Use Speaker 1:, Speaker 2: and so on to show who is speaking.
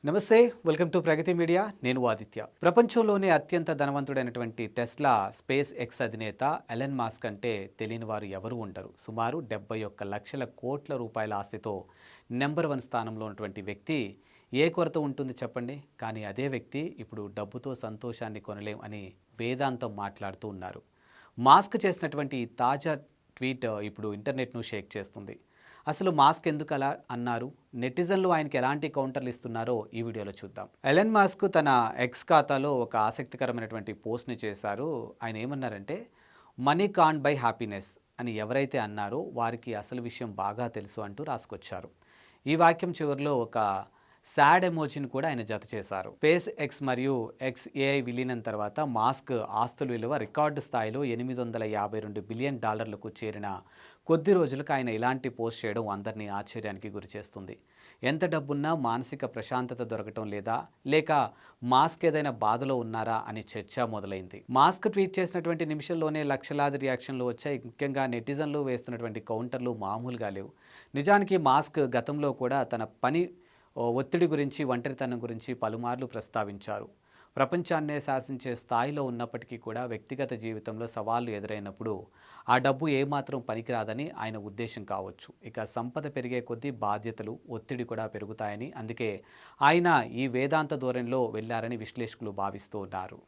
Speaker 1: నమస్తే, welcome to Pragathi media. నేను ఆదిత్య. ప్రపంచంలోనే అత్యంత ధనవంతుడైనటువంటి టెస్లా స్పేస్ ఎక్స్ అధినేత ఎలన్ మాస్క్ అంటే తెలియని వారు ఎవరూ ఉండరు. సుమారు 71 లక్షల కోట్ల రూపాయల ఆస్తితో నెంబర్ 1 స్థానంలో ఉన్నటువంటి వ్యక్తి ఏ కొరత ఉంటుంది చెప్పండి. కానీ అదే వ్యక్తి ఇప్పుడు డబ్బుతో సంతోషాన్ని కొనలేం అని వేదాంతం మాట్లాడుతూ ఉన్నారు. మాస్క్ చేసినటువంటి ఈ తాజా ట్వీట్ ఇప్పుడు ఇంటర్నెట్ను షేక్ చేస్తుంది. అసలు మాస్క్ ఎందుకు అలా అన్నారు, నెటిజన్లు ఆయనకి ఎలాంటి కౌంటర్లు ఇస్తున్నారో ఈ వీడియోలో చూద్దాం. ఎలన్ మాస్క్ తన ఎక్స్ ఖాతాలో ఒక ఆసక్తికరమైనటువంటి పోస్ట్ని చేశారు. ఆయన ఏమన్నారంటే, మనీ కాంట్ బై హ్యాపీనెస్ అని ఎవరైతే అన్నారో వారికి అసలు విషయం బాగా తెలుసు అంటూ రాసుకొచ్చారు. ఈ వాక్యం చివరిలో ఒక సాడ్ ఎమోజిని కూడా ఆయన జత చేశారు. స్పేస్ ఎక్స్ మరియు ఎక్స్ ఏఐ విలీనం తర్వాత మాస్క్ ఆస్తుల విలువ రికార్డు స్థాయిలో $852 బిలియన్ చేరిన కొద్ది రోజులకు ఆయన ఇలాంటి పోస్ట్ చేయడం అందరినీ ఆశ్చర్యానికి గురిచేస్తుంది. ఎంత డబ్బున్నా మానసిక ప్రశాంతత దొరకటం లేదా, లేక మాస్క్ ఏదైనా బాధలో ఉన్నారా అని చర్చ మొదలైంది. మాస్క్ ట్వీట్ చేసినటువంటి నిమిషంలోనే లక్షలాది రియాక్షన్లు వచ్చాయి. ముఖ్యంగా నెటిజన్లు వేస్తున్నటువంటి కౌంటర్లు మామూలుగా లేవు. నిజానికి మాస్క్ గతంలో కూడా తన పని ఒత్తిడి గురించి, ఒంటరితనం గురించి పలుమార్లు ప్రస్తావించారు. ప్రపంచాన్నే శాసించే స్థాయిలో ఉన్నప్పటికీ కూడా వ్యక్తిగత జీవితంలో సవాళ్లు ఎదురైనప్పుడు ఆ డబ్బు ఏమాత్రం పనికిరాదని ఆయన ఉద్దేశం కావచ్చు. ఇక సంపద పెరిగే కొద్దీ బాధ్యతలు, ఒత్తిడి కూడా పెరుగుతాయని, అందుకే ఆయన ఈ వేదాంత ధోరణిలో వెళ్లారని విశ్లేషకులు భావిస్తూ ఉన్నారు.